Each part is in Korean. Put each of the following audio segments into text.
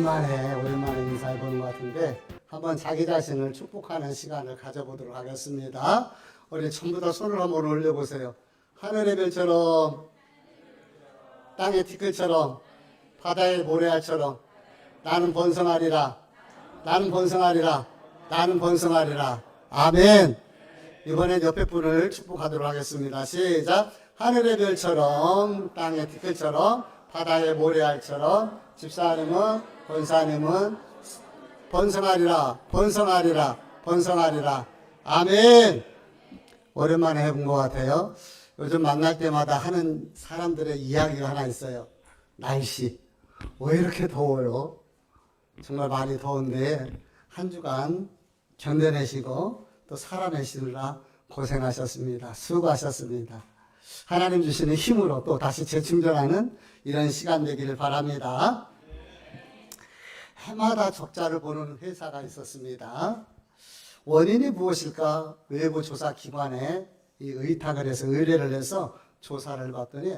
오랜만에 인사해 보는 것 같은데 한번 자기 자신을 축복하는 시간을 가져보도록 하겠습니다. 우리 전부 다 손을 한번 올려보세요. 하늘의 별처럼, 땅의 티끌처럼, 바다의 모래알처럼 나는 번성하리라. 나는 번성하리라. 나는 번성하리라. 아멘. 이번엔 옆에 분을 축복하도록 하겠습니다. 시작. 하늘의 별처럼, 땅의 티끌처럼, 바다의 모래알처럼 집사님은, 권사님은 번성하리라. 번성하리라. 번성하리라. 아멘. 오랜만에 해본 것 같아요. 요즘 만날 때마다 하는 사람들의 이야기가 하나 있어요. 날씨 왜 이렇게 더워요? 정말 많이 더운데 한 주간 견뎌내시고 또 살아내시느라 고생하셨습니다. 수고하셨습니다. 하나님 주시는 힘으로 또 다시 재충전하는 이런 시간 되기를 바랍니다. 해마다 적자를 보는 회사가 있었습니다. 원인이 무엇일까? 외부 조사 기관에 이 의탁을 해서 의뢰를 해서 조사를 봤더니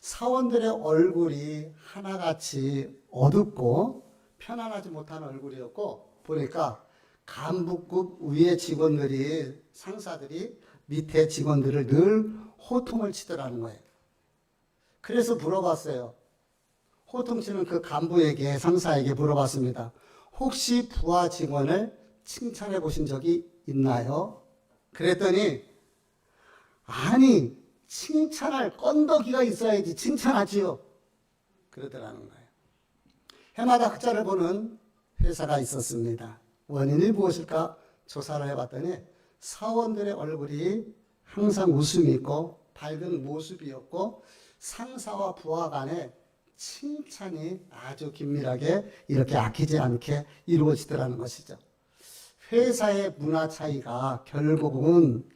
사원들의 얼굴이 하나같이 어둡고 편안하지 못한 얼굴이었고, 보니까 간부급 위의 직원들이, 상사들이 밑에 직원들을 늘 호통을 치더라는 거예요. 그래서 물어봤어요. 호통치는 그 간부에게, 상사에게 물어봤습니다. 혹시 부하 직원을 칭찬해 보신 적이 있나요? 그랬더니 아니, 칭찬할 건더기가 있어야지 칭찬하지요. 그러더라는 거예요. 해마다 흑자를 보는 회사가 있었습니다. 원인이 무엇일까? 조사를 해봤더니 사원들의 얼굴이 항상 웃음이 있고 밝은 모습이었고 상사와 부하 간에 칭찬이 아주 긴밀하게 이렇게 아끼지 않게 이루어지더라는 것이죠. 회사의 문화 차이가 결국은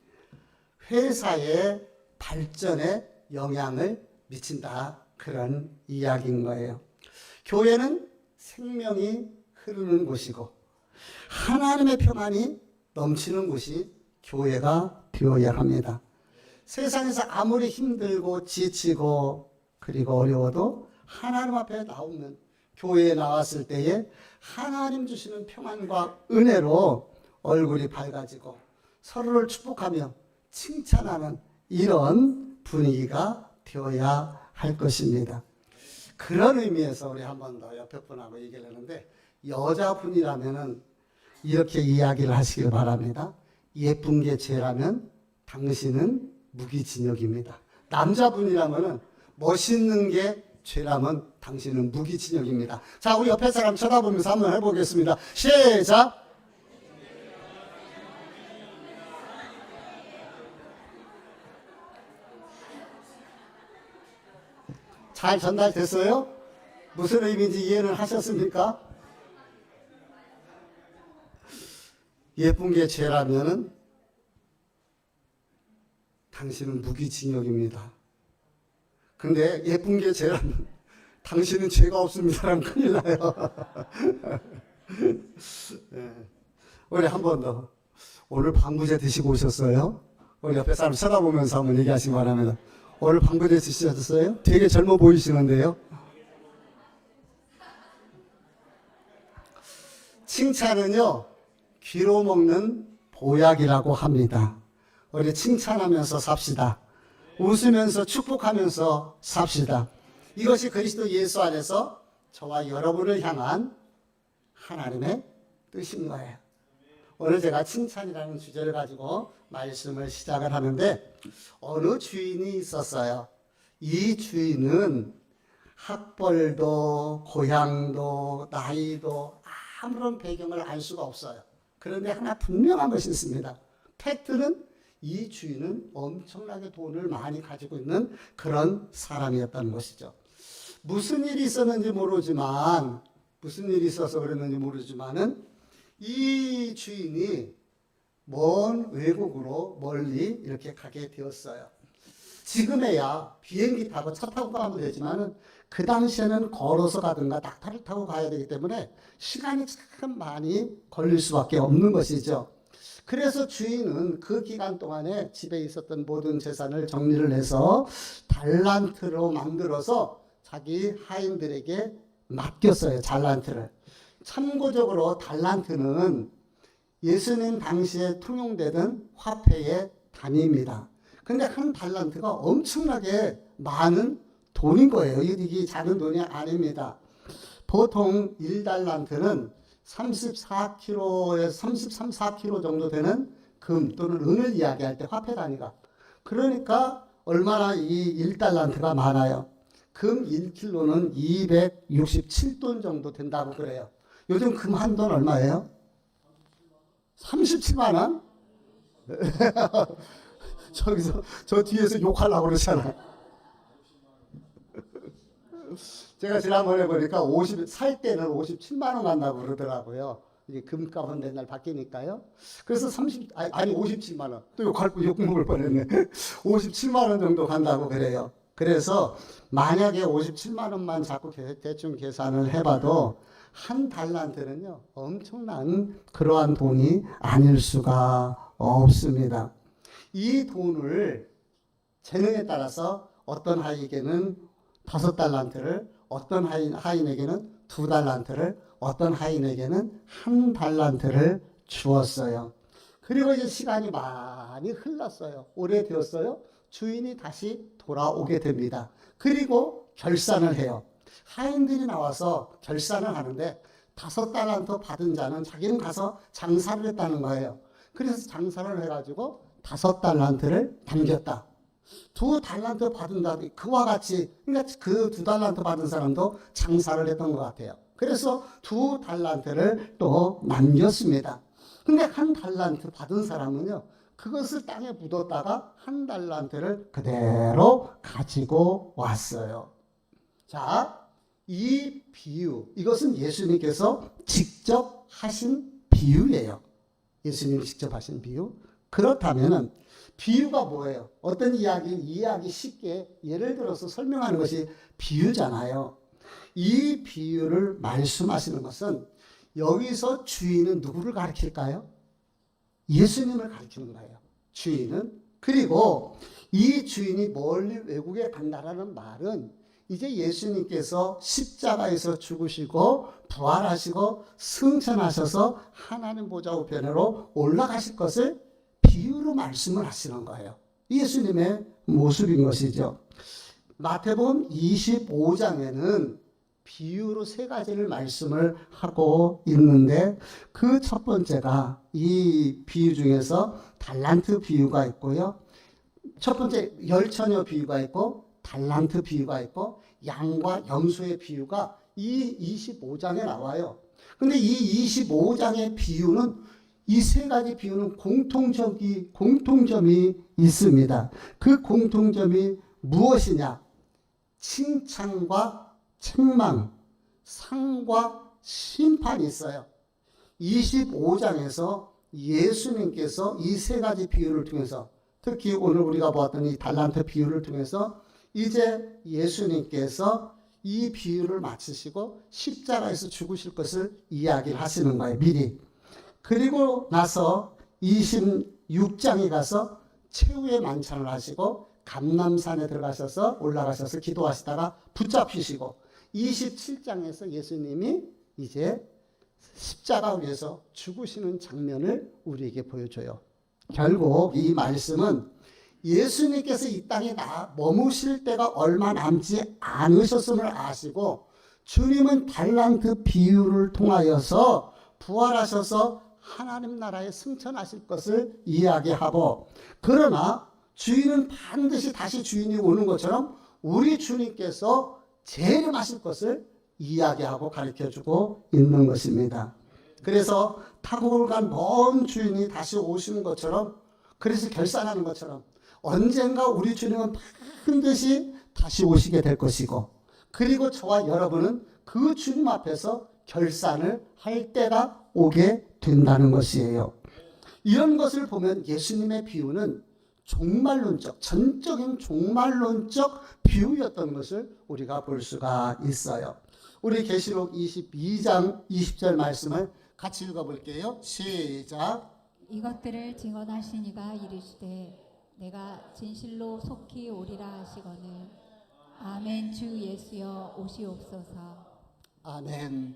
회사의 발전에 영향을 미친다, 그런 이야기인 거예요. 교회는 생명이 흐르는 곳이고 하나님의 평안이 넘치는 곳이 교회가 되어야 합니다. 세상에서 아무리 힘들고 지치고 그리고 어려워도 하나님 앞에 나오면, 교회에 나왔을 때에 하나님 주시는 평안과 은혜로 얼굴이 밝아지고 서로를 축복하며 칭찬하는 이런 분위기가 되어야 할 것입니다. 그런 의미에서 우리 한 번 더 옆에 분하고 얘기를 하는데, 여자분이라면은 이렇게 이야기를 하시길 바랍니다. 예쁜 게 죄라면 당신은 무기징역입니다. 남자분이라면은 멋있는 게 죄라면 당신은 무기징역입니다. 자, 우리 옆에 사람 쳐다보면서 한번 해보겠습니다. 시작! 잘 전달됐어요? 무슨 의미인지 이해는 하셨습니까? 예쁜 게 죄라면은 당신은 무기징역입니다. 근데 예쁜 게 죄라면 당신은 죄가 없습니다라면 큰일 나요. 네. 우리 한 번 더. 오늘 방부제 드시고 오셨어요? 우리 옆에 사람 쳐다보면서 한번 얘기하시기 바랍니다. 오늘 방부제 드셨어요? 되게 젊어 보이시는데요? 칭찬은요, 귀로 먹는 보약이라고 합니다. 우리 칭찬하면서 삽시다. 웃으면서 축복하면서 삽시다. 이것이 그리스도 예수 안에서 저와 여러분을 향한 하나님의 뜻인 거예요. 오늘 제가 칭찬이라는 주제를 가지고 말씀을 시작을 하는데, 어느 주인이 있었어요. 이 주인은 학벌도 고향도 나이도 아무런 배경을 알 수가 없어요. 그런데 하나 분명한 것이 있습니다. 팩트는 이 주인은 엄청나게 돈을 많이 가지고 있는 그런 사람이었다는 것이죠. 무슨 일이 있었는지 모르지만, 무슨 일이 있어서 그랬는지 모르지만은 이 주인이 먼 외국으로 멀리 이렇게 가게 되었어요. 지금에야 비행기 타고 차 타고 가면 되지만은 그 당시에는 걸어서 가든가 낙타를 타고 가야 되기 때문에 시간이 참 많이 걸릴 수밖에 없는 것이죠. 그래서 주인은 그 기간 동안에 집에 있었던 모든 재산을 정리를 해서 달란트로 만들어서 자기 하인들에게 맡겼어요. 달란트를. 참고적으로 달란트는 예수님 당시에 통용되던 화폐의 단위입니다. 근데 한 달란트가 엄청나게 많은 돈인 거예요. 이게 작은 돈이 아닙니다. 보통 1달란트는 34kg에서 33, 4kg 정도 되는 금 또는 은을 이야기할 때 화폐 단위가. 그러니까 얼마나 이 1달란트가 많아요. 금 1kg는 267돈 정도 된다고 그래요. 요즘 금 한 돈 얼마예요? 37만 원? 저기서 저 뒤에서 욕하려고 그러잖아. 제가 지난번에 보니까 살 때는 57만 원 간다고 그러더라고요. 이게 금값은 맨날 바뀌니까요. 그래서 57만 원. 또 욕 먹을 뻔했네. 57만 원 정도 간다고 그래요. 그래서 만약에 57만 원만 자꾸 대충 계산을 해봐도 한 달란트는요, 엄청난 그러한 돈이 아닐 수가 없습니다. 이 돈을 재능에 따라서 어떤 하인에게는 5달란트를, 어떤 하인에게는 2달란트를, 어떤 하인에게는 1달란트를 주었어요. 그리고 이제 시간이 많이 흘렀어요. 오래되었어요. 주인이 다시 돌아오게 됩니다. 그리고 결산을 해요. 하인들이 나와서 결산을 하는데 5달란트 받은 자는 자기는 가서 장사를 했다는 거예요. 그래서 장사를 해가지고 5달란트를 남겼다. 2달란트 받은 자도 그와 같이, 그러니까 그 2달란트 받은 사람도 장사를 했던 것 같아요. 그래서 2달란트를 또 남겼습니다. 근데 1달란트 받은 사람은요, 그것을 땅에 묻었다가 1달란트를 그대로 가지고 왔어요. 자, 이 비유, 이것은 예수님께서 직접 하신 비유예요. 예수님이 직접 하신 비유. 그렇다면은 비유가 뭐예요? 어떤 이야기를 이해하기 쉽게 예를 들어서 설명하는 것이 비유잖아요. 이 비유를 말씀하시는 것은 여기서 주인은 누구를 가리킬까요? 예수님을 가리키는 거예요. 주인은. 그리고 이 주인이 멀리 외국에 간다라는 말은 이제 예수님께서 십자가에서 죽으시고 부활하시고 승천하셔서 하나님 보좌 우편으로 올라가실 것을 비유로 말씀을 하시는 거예요. 예수님의 모습인 것이죠. 마태복음 25장에는 비유로 3가지를 말씀을 하고 있는데 그 첫 번째가 이 비유 중에서 달란트 비유가 있고요. 첫 번째 열처녀 비유가 있고 달란트 비유가 있고 양과 염소의 비유가 이 25장에 나와요. 근데 이 25장의 비유는 이 3가지 비유는 공통점이 있습니다. 그 공통점이 무엇이냐? 칭찬과 책망, 상과 심판이 있어요. 25장에서 예수님께서 이 3가지 비유를 통해서 특히 오늘 우리가 보았던 이 달란트 비유를 통해서 이제 예수님께서 이 비유를 마치시고 십자가에서 죽으실 것을 이야기를 하시는 거예요. 미리. 그리고 나서 26장에 가서 최후의 만찬을 하시고 감람산에 들어가셔서 올라가셔서 기도하시다가 붙잡히시고 27장에서 예수님이 이제 십자가 위에서 죽으시는 장면을 우리에게 보여줘요. 결국 이 말씀은 예수님께서 이 땅에 머무실 때가 얼마 남지 않으셨음을 아시고 주님은 달란트 비유를 통하여서 부활하셔서 하나님 나라에 승천하실 것을 이야기하고 그러나 주인은 반드시 다시 주인이 오는 것처럼 우리 주님께서 재림하실 것을 이야기하고 가르쳐주고 있는 것입니다. 그래서 타국을 간 먼 주인이 다시 오시는 것처럼 그래서 결산하는 것처럼 언젠가 우리 주님은 반드시 다시 오시게 될 것이고 그리고 저와 여러분은 그 주님 앞에서 결산을 할 때가 오게 된다는 것이에요. 이런 것을 보면 예수님의 비유는 종말론적, 전적인 종말론적 비유였던 것을 우리가 볼 수가 있어요. 우리 계시록 22장 20절 말씀을 같이 읽어볼게요. 시작. 이것들을 증언하시니가 이르시되 내가 진실로 속히 오리라 하시거늘 아멘. 주 예수여 오시옵소서. 아멘.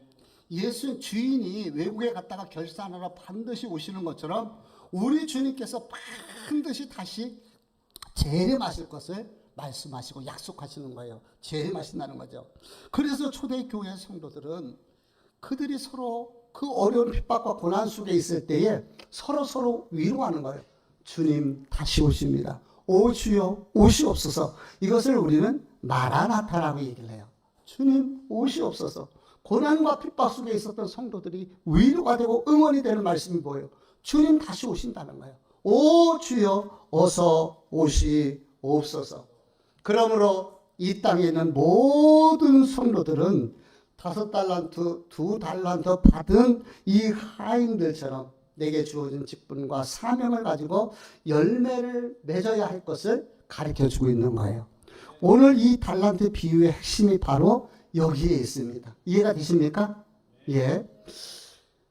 예수 주인이 외국에 갔다가 결산하러 반드시 오시는 것처럼 우리 주님께서 반드시 다시 재림하실 것을 말씀하시고 약속하시는 거예요. 재림하신다는 거죠. 그래서 초대교회 성도들은 그들이 서로 그 어려운 핍박과 고난 속에 있을 때에 서로 위로하는 거예요. 주님 다시 오십니다. 오 주여 오시옵소서. 이것을 우리는 마라나타라고 얘기를 해요. 주님 오시옵소서. 고난과 핍박 속에 있었던 성도들이 위로가 되고 응원이 되는 말씀이 뭐예요? 주님 다시 오신다는 거예요. 오 주여 어서 오시옵소서. 그러므로 이 땅에 있는 모든 성도들은 5달란트, 2달란트 받은 이 하인들처럼 내게 주어진 직분과 사명을 가지고 열매를 맺어야 할 것을 가르쳐주고 있는 거예요. 오늘 이 달란트 비유의 핵심이 바로 여기에 있습니다. 이해가 되십니까? 예.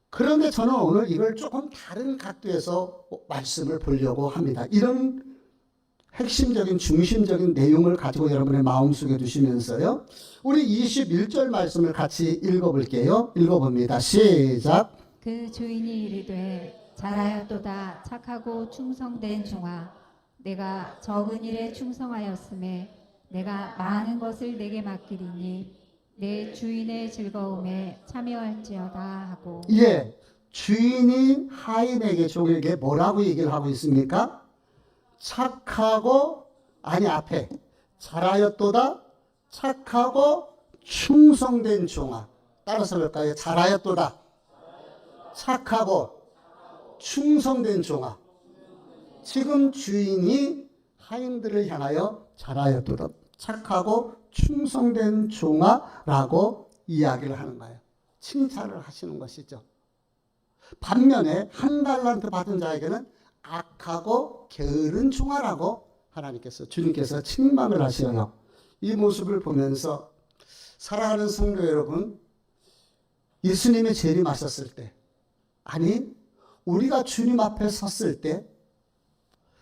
그런데 저는 오늘 이걸 조금 다른 각도에서 말씀을 보려고 합니다. 이런 핵심적인 중심적인 내용을 가지고 여러분의 마음속에 두시면서요. 우리 21절 말씀을 같이 읽어볼게요. 읽어봅니다. 시작. 그 주인이 이르되 잘하였도다 착하고 충성된 종아 내가 적은 일에 충성하였음에 내가 많은 것을 내게 맡기리니 내 주인의 즐거움에 참여할지어다 하고. 예, 주인이 하인에게 종에게 뭐라고 얘기를 하고 있습니까? 착하고 아니 앞에 잘하였도다 착하고 충성된 종아. 따라서 볼까요? 잘하였도다 착하고 충성된 종아. 지금 주인이 하인들을 향하여 잘하였도다 착하고 충성된 종아라고 이야기를 하는 거예요. 칭찬을 하시는 것이죠. 반면에 1달란트 받은 자에게는 악하고 게으른 종아라고 하나님께서 주님께서 책망을 하시어요. 이 모습을 보면서 사랑하는 성도 여러분, 예수님이 재림하셨을 때, 아니 우리가 주님 앞에 섰을 때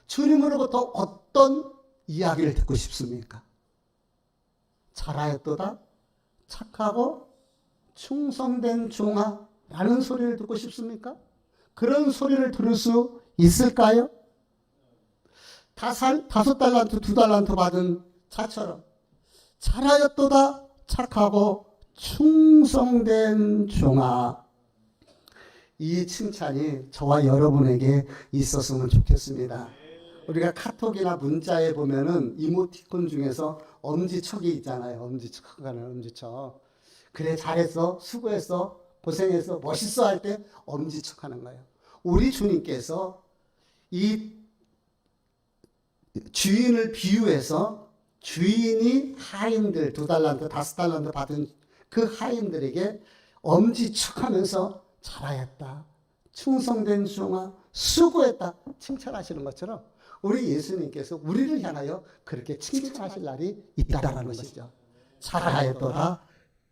주님으로부터 어떤 이야기를 듣고 싶습니까? 잘하였도다 착하고 충성된 종아라는 소리를 듣고 싶습니까? 그런 소리를 들을 수 있을까요? 5달란트 2달란트 받은 자처럼 잘하였도다 착하고 충성된 종아. 이 칭찬이 저와 여러분에게 있었으면 좋겠습니다. 우리가 카톡이나 문자에 보면은 이모티콘 중에서 엄지척이 있잖아요. 엄지척하는 엄지척. 그래 잘했어, 수고했어, 고생했어, 멋있어 할 때 엄지척하는 거예요. 우리 주님께서 이 주인을 비유해서 주인이 하인들 2달란트, 5달란트 받은 그 하인들에게 엄지척하면서 잘하였다, 충성된 종아, 수고했다 칭찬하시는 것처럼 우리 예수님께서 우리를 향하여 그렇게 칭찬하실 날이 있다는 것이죠. 잘하였도다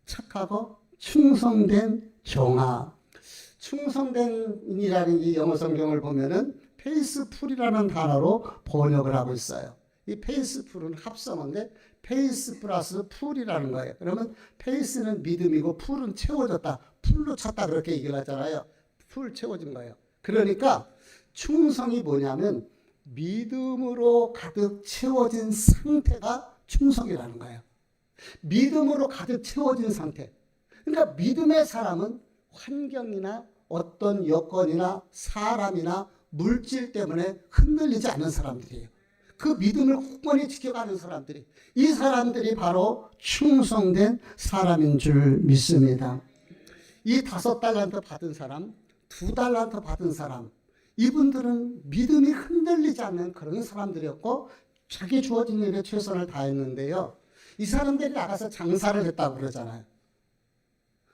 착하고 충성된 종아. 충성된이라는 이 영어 성경을 보면은 페이스풀이라는 단어로 번역을 하고 있어요. 이 페이스풀은 합성어인데 페이스 플러스 풀이라는 거예요. 그러면 페이스는 믿음이고 풀은 채워졌다, 풀로 찼다 그렇게 얘기를 하잖아요. 풀 채워진 거예요. 그러니까 충성이 뭐냐면 믿음으로 가득 채워진 상태가 충성이라는 거예요. 믿음으로 가득 채워진 상태. 그러니까 믿음의 사람은 환경이나 어떤 여건이나 사람이나 물질 때문에 흔들리지 않는 사람들이에요. 그 믿음을 굳건히 지켜가는 사람들이, 이 사람들이 바로 충성된 사람인 줄 믿습니다. 이 5달란트 받은 사람, 2달란트 받은 사람, 이분들은 믿음이 흔들리지 않는 그런 사람들이었고 자기 주어진 일에 최선을 다했는데요. 이 사람들이 나가서 장사를 했다고 그러잖아요.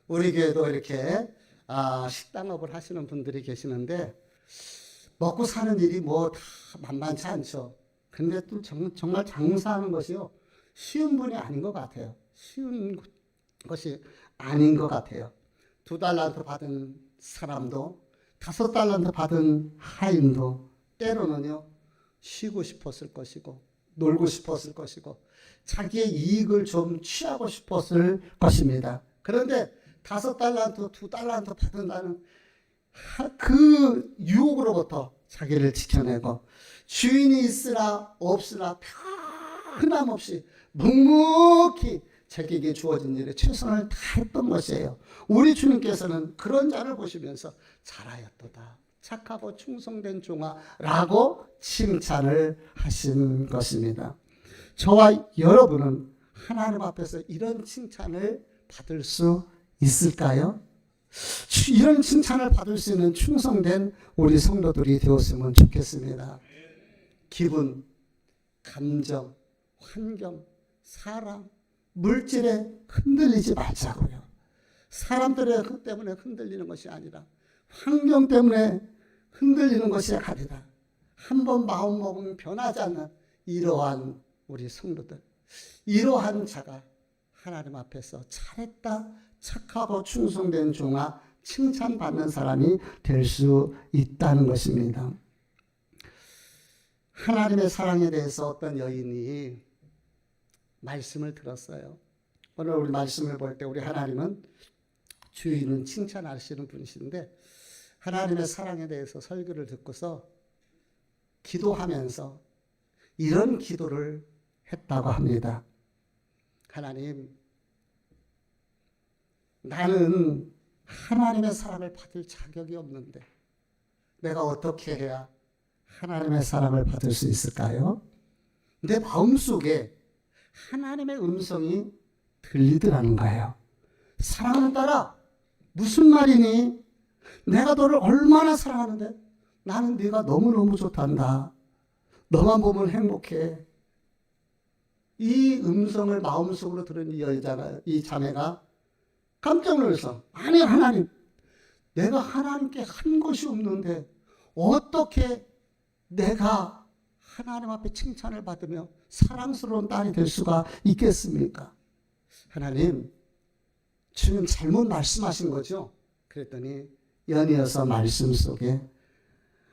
우리 교회도 이렇게 식당업을 하시는 분들이 계시는데 먹고 사는 일이 뭐 다 만만치 않죠. 근데 또 정말 장사하는 것이요, 쉬운 분이 아닌 것 같아요. 쉬운 것이 아닌 것 같아요. 2달란트 받은 사람도 5달란트 받은 하인도 때로는요 쉬고 싶었을 것이고 놀고 싶었을 것이고 자기의 이익을 좀 취하고 싶었을 것입니다. 그런데 5달란트, 2달란트 받는다는 그 유혹으로부터 자기를 지켜내고 주인이 있으나 없으나 변함없이 묵묵히 자기에게 주어진 일에 최선을 다했던 것이에요. 우리 주님께서는 그런 자를 보시면서 잘하였도다, 착하고 충성된 종아라고 칭찬을 하신 것입니다. 저와 여러분은 하나님 앞에서 이런 칭찬을 받을 수 있을까요? 이런 칭찬을 받을 수 있는 충성된 우리 성도들이 되었으면 좋겠습니다. 기분, 감정, 환경, 사람, 물질에 흔들리지 말자고요. 사람들 때문에 흔들리는 것이 아니라 환경 때문에 흔들리는 것이 아니라 한번 마음먹으면 변하지 않는 이러한 우리 성도들, 이러한 자가 하나님 앞에서 잘했다, 착하고 충성된 종아, 칭찬받는 사람이 될 수 있다는 것입니다. 하나님의 사랑에 대해서 어떤 여인이 말씀을 들었어요. 오늘 우리 말씀을 볼 때 우리 하나님은 주인은 칭찬하시는 분이신데 하나님의 사랑에 대해서 설교를 듣고서 기도하면서 이런 기도를 했다고 합니다. 하나님, 나는 하나님의 사랑을 받을 자격이 없는데 내가 어떻게 해야 하나님의 사랑을 받을 수 있을까요? 내 마음속에 하나님의 음성이 들리더라는 거예요. 사랑하는 딸아, 무슨 말이니? 내가 너를 얼마나 사랑하는데 나는 네가 너무너무 좋단다. 너만 보면 행복해. 이 음성을 마음속으로 들은 이 자매가 깜짝 놀라서, 아니 하나님, 내가 하나님께 한 것이 없는데 어떻게 내가 하나님 앞에 칭찬을 받으며 사랑스러운 딸이 될 수가 있겠습니까? 하나님, 주님 잘못 말씀하신 거죠? 그랬더니 연이어서 말씀 속에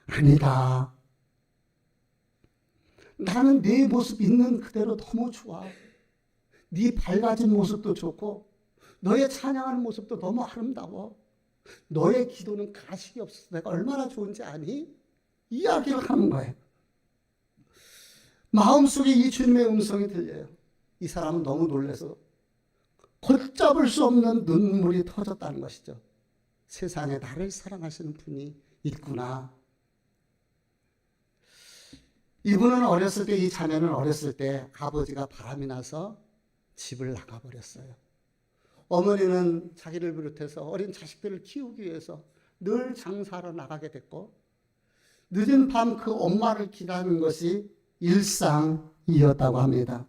아니다. 나는 네 모습 있는 그대로 너무 좋아. 네 밝아진 모습도 좋고 너의 찬양하는 모습도 너무 아름다워. 너의 기도는 가식이 없어서 내가 얼마나 좋은지 아니? 이야기를 하는 거예요. 마음속에 이 주님의 음성이 들려요. 이 사람은 너무 놀라서 걷잡을 수 없는 눈물이 터졌다는 것이죠. 세상에 나를 사랑하시는 분이 있구나. 이분은 어렸을 때, 이 자매는 어렸을 때 아버지가 바람이 나서 집을 나가버렸어요. 어머니는 자기를 비롯해서 어린 자식들을 키우기 위해서 늘 장사하러 나가게 됐고 늦은 밤 그 엄마를 기다리는 것이 일상이었다고 합니다.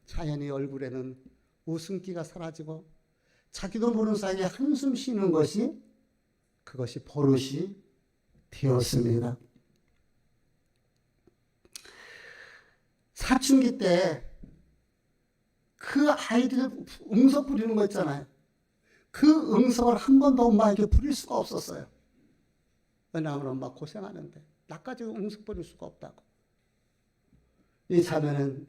자연히 얼굴에는 웃음기가 사라지고 자기도 모르는 사이에 한숨 쉬는 것이 그것이 버릇이 되었습니다. 사춘기 때 그 아이들 응석 부리는 거 있잖아요. 그 응석을 한 번도 엄마에게 부릴 수가 없었어요. 왜냐하면 엄마 고생하는데 나까지 응석 부릴 수가 없다고. 이 자매는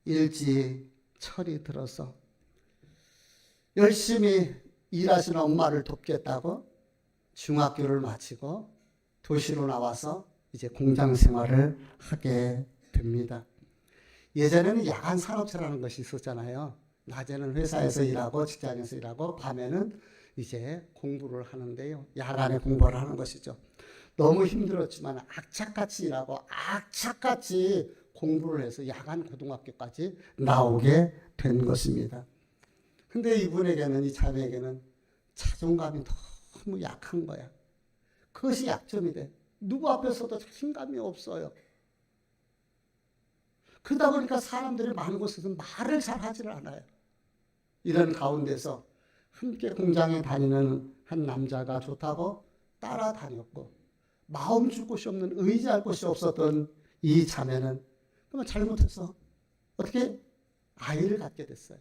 일찍 철이 들어서 열심히 일하시는 엄마를 돕겠다고 중학교를 마치고 도시로 나와서 이제 공장 생활을 하게 됩니다. 예전에는 야간 산업체라는 것이 있었잖아요. 낮에는 회사에서 일하고 직장에서 일하고 밤에는 이제 공부를 하는데요. 야간에 공부를 하는 것이죠. 너무 힘들었지만 악착같이 일하고 악착같이 공부를 해서 야간 고등학교까지 나오게 된 것입니다. 근데 이분에게는, 이 자매에게는 자존감이 너무 약한 거야. 그것이 약점이 돼. 누구 앞에서도 자신감이 없어요. 그러다 보니까 사람들이 많은 곳에서 말을 잘 하지를 않아요. 이런 가운데서 함께 공장에 다니는 한 남자가 좋다고 따라다녔고 마음 줄 곳이 없는, 의지할 곳이 없었던 이 자매는 그러면 잘못해서 어떻게 아이를 갖게 됐어요.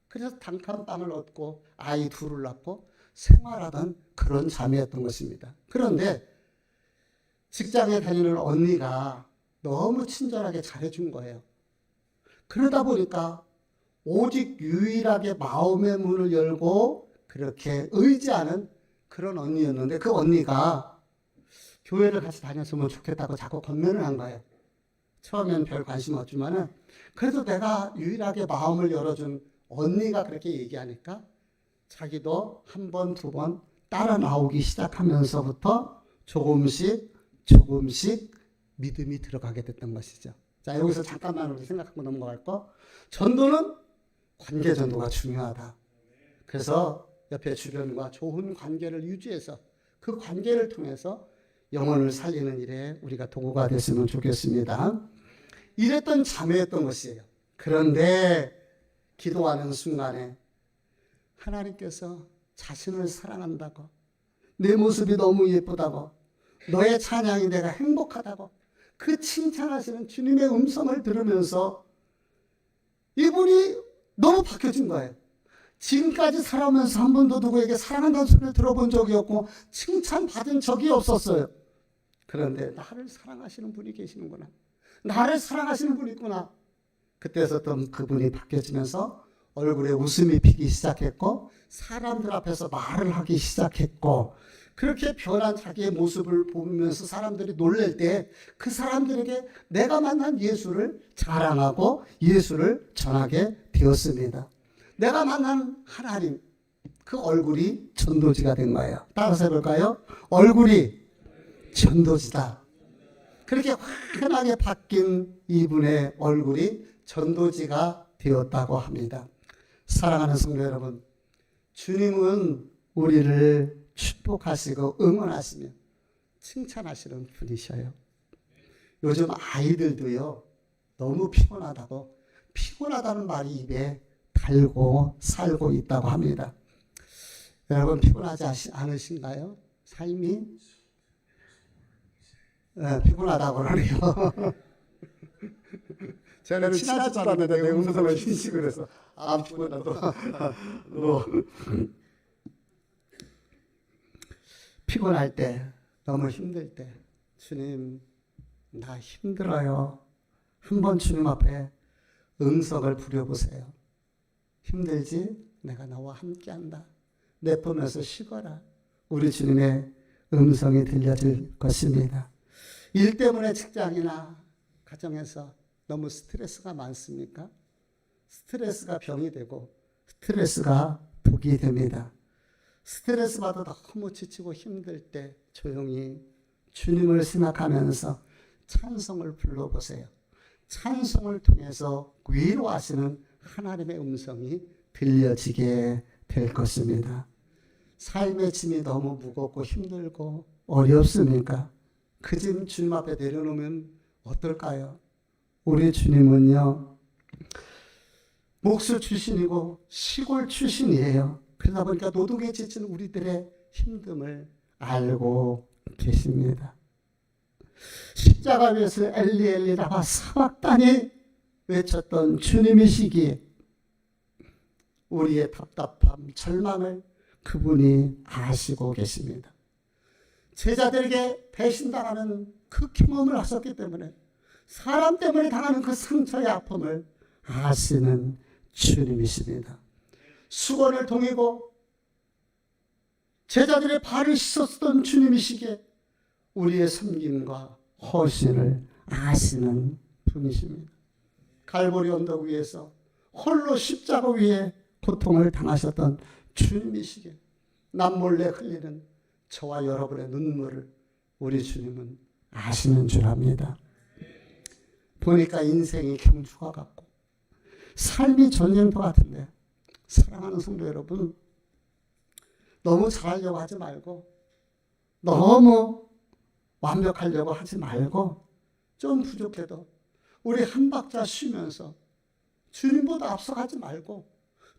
그래서 단칸방을 얻고 아이 둘을 낳고 생활하던 그런 자매였던 것입니다. 그런데 직장에 다니는 언니가 너무 친절하게 잘해준 거예요. 그러다 보니까 오직 유일하게 마음의 문을 열고 그렇게 의지하는 그런 언니였는데 그 언니가 교회를 같이 다녔으면 좋겠다고 자꾸 권면을 한 거예요. 처음엔 별 관심 없지만은 그래도 내가 유일하게 마음을 열어준 언니가 그렇게 얘기하니까 자기도 한 번, 두 번 따라 나오기 시작하면서부터 조금씩 믿음이 들어가게 됐던 것이죠. 자, 여기서 잠깐만 우리 생각하고 넘어갈 거. 전도는 관계 전도가 중요하다. 그래서 옆에 주변과 좋은 관계를 유지해서 그 관계를 통해서 영혼을 살리는 일에 우리가 도구가 됐으면 좋겠습니다. 이랬던 자매였던 것이에요. 그런데 기도하는 순간에 하나님께서 자신을 사랑한다고, 내 모습이 너무 예쁘다고, 너의 찬양이 내가 행복하다고 그 칭찬하시는 주님의 음성을 들으면서 이분이 너무 바뀌어진 거예요. 지금까지 살아오면서 한 번도 누구에게 사랑한다는 소리를 들어본 적이 없고 칭찬받은 적이 없었어요. 그런데 나를 사랑하시는 분이 계시는구나. 나를 사랑하시는 분이 있구나. 그때부터 그분이 바뀌어지면서 얼굴에 웃음이 피기 시작했고 사람들 앞에서 말을 하기 시작했고 그렇게 변한 자기의 모습을 보면서 사람들이 놀랄 때 그 사람들에게 내가 만난 예수를 자랑하고 예수를 전하게 되었습니다. 내가 만난 하나님, 그 얼굴이 전도지가 된 거예요. 따라서 해볼까요? 얼굴이 전도지다. 그렇게 환하게 바뀐 이분의 얼굴이 전도지가 되었다고 합니다. 사랑하는 성도 여러분, 주님은 우리를 축복하시고 응원하시며 칭찬하시는 분이셔요. 요즘 아이들도요, 너무 피곤하다는 말이 입에 달고 살고 있다고 합니다. 여러분 피곤하지 않으신가요? 삶이? 네, 피곤하다고 그러네요. 제가 친하지도 않는데 내 음성을 신식을 해서 안 피곤하다. 피곤할 때, 너무 힘들 때 주님 나 힘들어요. 한번 주님 앞에 음성을 부려보세요. 힘들지? 내가 너와 함께한다. 내뿜면서 쉬거라. 우리 주님의 음성이 들려질 것입니다. 일 때문에 직장이나 가정에서 너무 스트레스가 많습니까? 스트레스가 병이 되고 스트레스가 독이 됩니다. 스트레스 받아 너무 지치고 힘들 때 조용히 주님을 생각하면서 찬송을 불러보세요. 찬송을 통해서 위로하시는 하나님의 음성이 들려지게 될 것입니다. 삶의 짐이 너무 무겁고 힘들고 어렵습니까? 그 짐 주님 앞에 내려놓으면 어떨까요? 우리 주님은요, 목수 출신이고 시골 출신이에요. 그러다 보니까 노동에 지친 우리들의 힘듦을 알고 계십니다. 십자가 위에서 엘리 엘리 라마 사박단이 외쳤던 주님이시기에 우리의 답답함, 절망을 그분이 아시고 계십니다. 제자들에게 배신당하는 그 경험을 하셨기 때문에 사람 때문에 당하는 그 상처의 아픔을 아시는 주님이십니다. 수건을 동이고 제자들의 발을 씻었던 주님이시기에 우리의 섬김과 헌신을 아시는 분이십니다. 갈보리 언덕 위에서 홀로 십자가 위에 고통을 당하셨던 주님이시기에 남몰래 흘리는 저와 여러분의 눈물을 우리 주님은 아시는 줄 압니다. 보니까 인생이 경주가 같고 삶이 전쟁터 같은데, 사랑하는 성도 여러분, 너무 잘하려고 하지 말고 너무 완벽하려고 하지 말고 좀 부족해도 우리 한 박자 쉬면서 주님보다 앞서가지 말고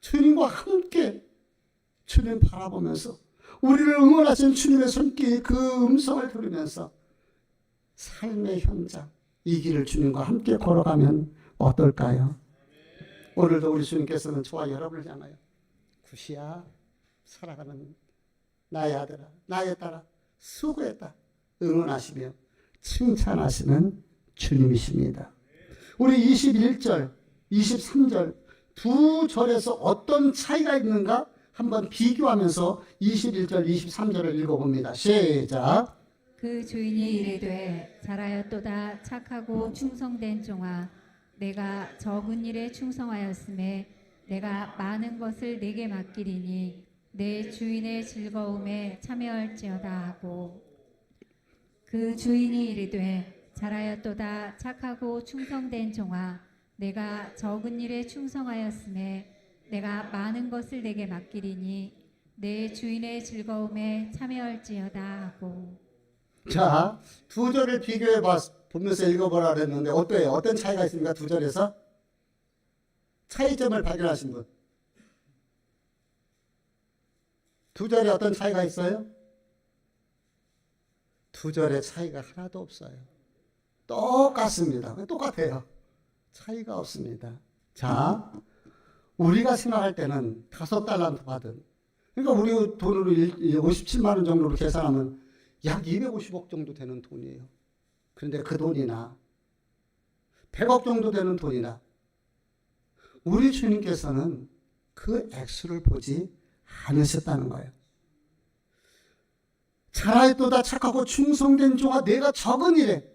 주님과 함께 주님 바라보면서 우리를 응원하신 주님의 손길, 그 음성을 들으면서 삶의 현장, 이 길을 주님과 함께 걸어가면 어떨까요? 오늘도 우리 주님께서는 저와 여러분을 향하여 굿이야, 살아가는 나의 아들아, 나의 딸아, 수고했다 응원하시며 칭찬하시는 주님이십니다. 우리 21절, 23절 두 절에서 어떤 차이가 있는가 한번 비교하면서 21절, 23절을 읽어봅니다. 시작. 그 주인이 이르되 잘하였도다 착하고 충성된 종아 내가 적은 일에 충성하였음에 내가 많은 것을 내게 맡기리니 내 주인의 즐거움에 참여할지어다 하고 그 주인이 이르되 잘하였도다 착하고 충성된 종아 내가 적은 일에 충성하였음에 내가 많은 것을 내게 맡기리니 내 주인의 즐거움에 참여할지어다 하고. 자, 두 절을 비교해 보면서 읽어보라 그랬는데 어때요? 어떤 차이가 있습니까? 두 절에서 차이점을 발견하신 분. 두 절에 어떤 차이가 있어요? 두 절의 차이가 하나도 없어요. 똑같습니다. 똑같아요. 차이가 없습니다. 자, 우리가 생각할 때는 5달란트 받은, 그러니까 우리 돈으로 57만 원 정도로 계산하면 약 250억 정도 되는 돈이에요. 그런데 그 돈이나 100억 정도 되는 돈이나 우리 주님께서는 그 액수를 보지 않으셨다는 거예요. 잘하였도다 착하고 충성된 종아 내가 적은 일에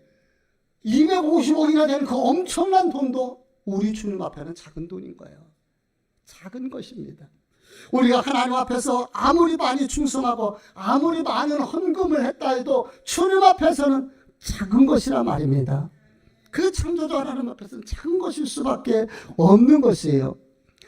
250억이나 되는 그 엄청난 돈도 우리 주님 앞에는 작은 돈인 거예요. 작은 것입니다. 우리가 하나님 앞에서 아무리 많이 충성하고 아무리 많은 헌금을 했다 해도 주님 앞에서는 작은 것이라 말입니다. 그 창조주 하나님 앞에서는 작은 것일 수밖에 없는 것이에요.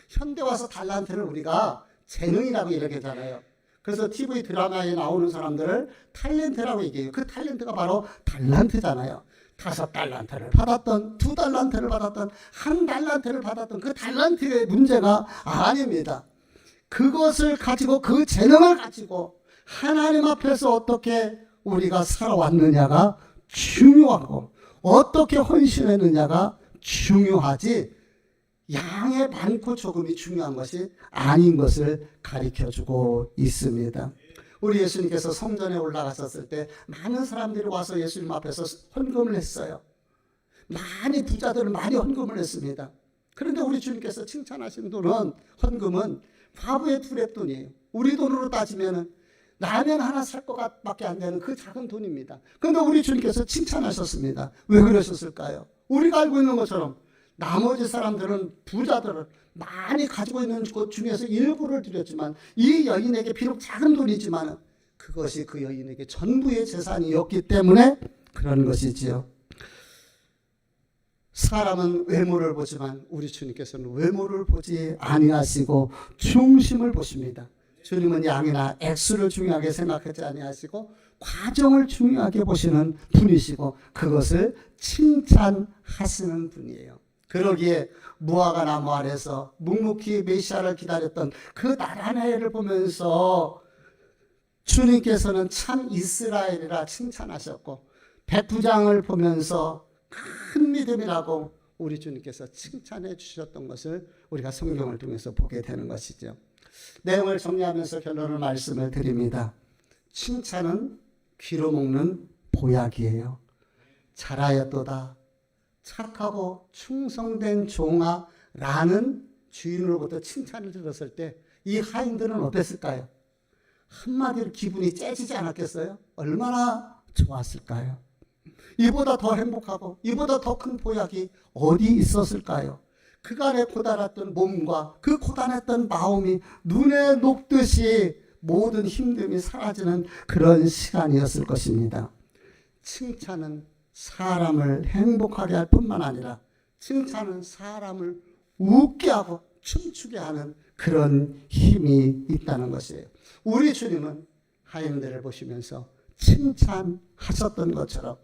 현대 와서 달란트를 우리가 재능이라고 이야기하잖아요. 그래서 TV 드라마에 나오는 사람들을 탤런트라고 얘기해요. 그 탤런트가 바로 달란트잖아요. 5달란트를 받았던, 2달란트를 받았던, 1달란트를 받았던 그 달란트의 문제가 아닙니다. 그것을 가지고 그 재능을 가지고 하나님 앞에서 어떻게 우리가 살아왔느냐가 중요하고 어떻게 헌신했느냐가 중요하지 양의 많고 조금이 중요한 것이 아닌 것을 가르쳐주고 있습니다. 우리 예수님께서 성전에 올라가셨을 때 많은 사람들이 와서 예수님 앞에서 헌금을 했어요. 많이 부자들은 많이 헌금을 했습니다. 그런데 우리 주님께서 칭찬하신 돈은 헌금은 과부의 2랩돈이에요. 우리 돈으로 따지면 라면 하나 살 것밖에 안 되는 그 작은 돈입니다. 그런데 우리 주님께서 칭찬하셨습니다. 왜 그러셨을까요? 우리가 알고 있는 것처럼 나머지 사람들은 부자들은 많이 가지고 있는 것 중에서 일부를 드렸지만 이 여인에게 비록 작은 돈이지만 그것이 그 여인에게 전부의 재산이었기 때문에 그런 것이지요. 사람은 외모를 보지만 우리 주님께서는 외모를 보지 아니하시고 중심을 보십니다. 주님은 양이나 액수를 중요하게 생각하지 아니하시고 과정을 중요하게 보시는 분이시고 그것을 칭찬하시는 분이에요. 그러기에 무화과 나무 아래서 묵묵히 메시아를 기다렸던 그 나란 해를 보면서 주님께서는 참 이스라엘이라 칭찬하셨고 백부장을 보면서 큰 믿음이라고 우리 주님께서 칭찬해 주셨던 것을 우리가 성경을 통해서 보게 되는 것이죠. 내용을 정리하면서 결론을 말씀을 드립니다. 칭찬은 귀로 먹는 보약이에요. 잘하였도다 착하고 충성된 종아라는 주인으로부터 칭찬을 들었을 때 이 하인들은 어땠을까요? 한마디로 기분이 째지지 않았겠어요? 얼마나 좋았을까요? 이보다 더 행복하고 이보다 더 큰 보약이 어디 있었을까요? 그간의 고단했던 몸과 그 고단했던 마음이 눈에 녹듯이 모든 힘듦이 사라지는 그런 시간이었을 것입니다. 칭찬은 사람을 행복하게 할 뿐만 아니라 칭찬은 사람을 웃게 하고 춤추게 하는 그런 힘이 있다는 것이에요. 우리 주님은 하인들을 보시면서 칭찬하셨던 것처럼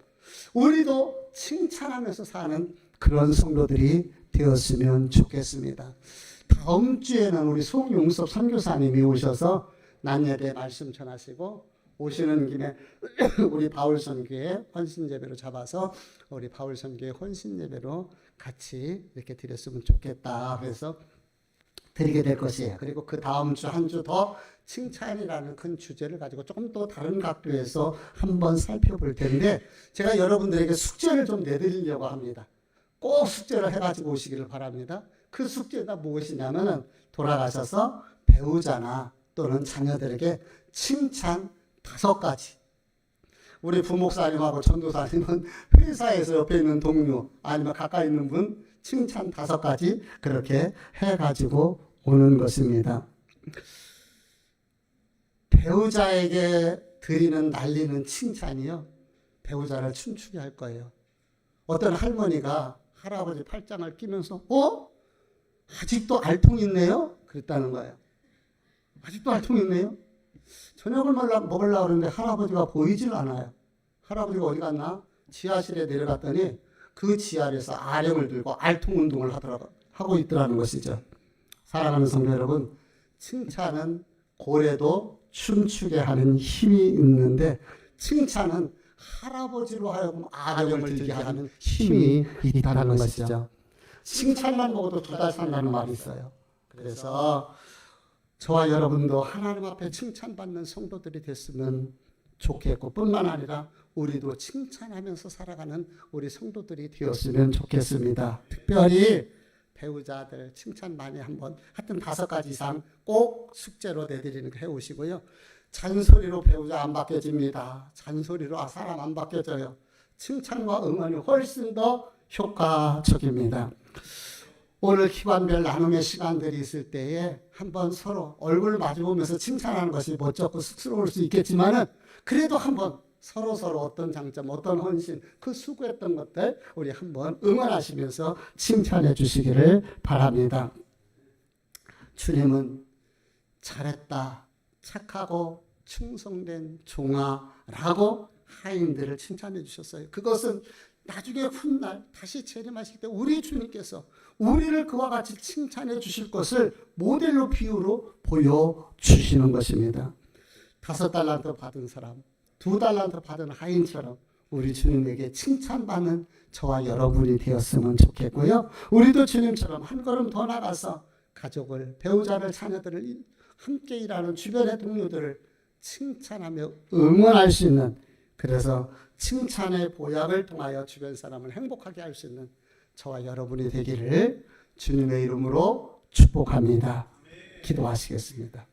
우리도 칭찬하면서 사는 그런 성도들이 되었으면 좋겠습니다. 다음 주에는 우리 송용섭 선교사님이 오셔서 난예대 말씀 전하시고 오시는 김에 우리 바울선교회 헌신예배로 잡아서 우리 바울선교회 헌신예배로 같이 이렇게 드렸으면 좋겠다. 그래서 드리게 될 것이에요. 그리고 그 다음 주 한 주 더 칭찬이라는 큰 주제를 가지고 조금 또 다른 각도에서 한번 살펴볼 텐데 제가 여러분들에게 숙제를 좀 내드리려고 합니다. 꼭 숙제를 해가지고 오시기를 바랍니다. 그 숙제가 무엇이냐면은 돌아가셔서 배우자나 또는 자녀들에게 칭찬 5가지. 우리 부목사님하고 전도사님은 회사에서 옆에 있는 동료 아니면 가까이 있는 분 칭찬 5가지 그렇게 해가지고 오는 것입니다. 배우자에게 드리는 날리는 칭찬이요, 배우자를 춤추게 할 거예요. 어떤 할머니가 할아버지 팔짱을 끼면서 아직도 알통 있네요? 그랬다는 거예요. 아직도 알통 있네요? 저녁을 먹으려고 그러는데 할아버지가 보이질 않아요. 할아버지가 어디 갔나? 지하실에 내려갔더니 그 지하실에서 아령을 들고 알통 운동을 하고 있더라는 것이죠. 사랑하는 성도 여러분, 칭찬은 고래도 춤추게 하는 힘이 있는데 칭찬은 할아버지로 하여금 아령을 들게 하는 힘이 있다는 것이죠. 칭찬만 먹어도 2달 산다는 말이 있어요. 그래서 저와 여러분도 하나님 앞에 칭찬받는 성도들이 됐으면 좋겠고, 뿐만 아니라 우리도 칭찬하면서 살아가는 우리 성도들이 되었으면 좋겠습니다. 특별히 배우자들 칭찬 많이 한번, 하여튼 5가지 이상 꼭 숙제로 내드리는 거 해오시고요. 잔소리로 배우자 안 바뀌어집니다. 잔소리로 사람 안 바뀌어져요. 칭찬과 응원이 훨씬 더 효과적입니다. 오늘 기관별 나눔의 시간들이 있을 때에 한번 서로 얼굴 마주보면서 칭찬하는 것이 멋쩍고 쑥스러울 수 있겠지만은 그래도 한번 서로 어떤 장점, 어떤 헌신, 그 수고했던 것들 우리 한번 응원하시면서 칭찬해 주시기를 바랍니다. 주님은 잘했다, 착하고 충성된 종아라고 하인들을 칭찬해 주셨어요. 그것은 나중에 훗날 다시 재림하실 때 우리 주님께서 우리를 그와 같이 칭찬해 주실 것을 모델로 비유로 보여주시는 것입니다. 5달란트 받은 사람, 2달란트 받은 하인처럼 우리 주님에게 칭찬받는 저와 여러분이 되었으면 좋겠고요. 우리도 주님처럼 한 걸음 더 나가서 가족을, 배우자를, 자녀들을, 함께 일하는 주변의 동료들을 칭찬하며 응원할 수 있는, 그래서 칭찬의 보약을 통하여 주변 사람을 행복하게 할 수 있는 저와 여러분이 되기를 주님의 이름으로 축복합니다. 기도하시겠습니다.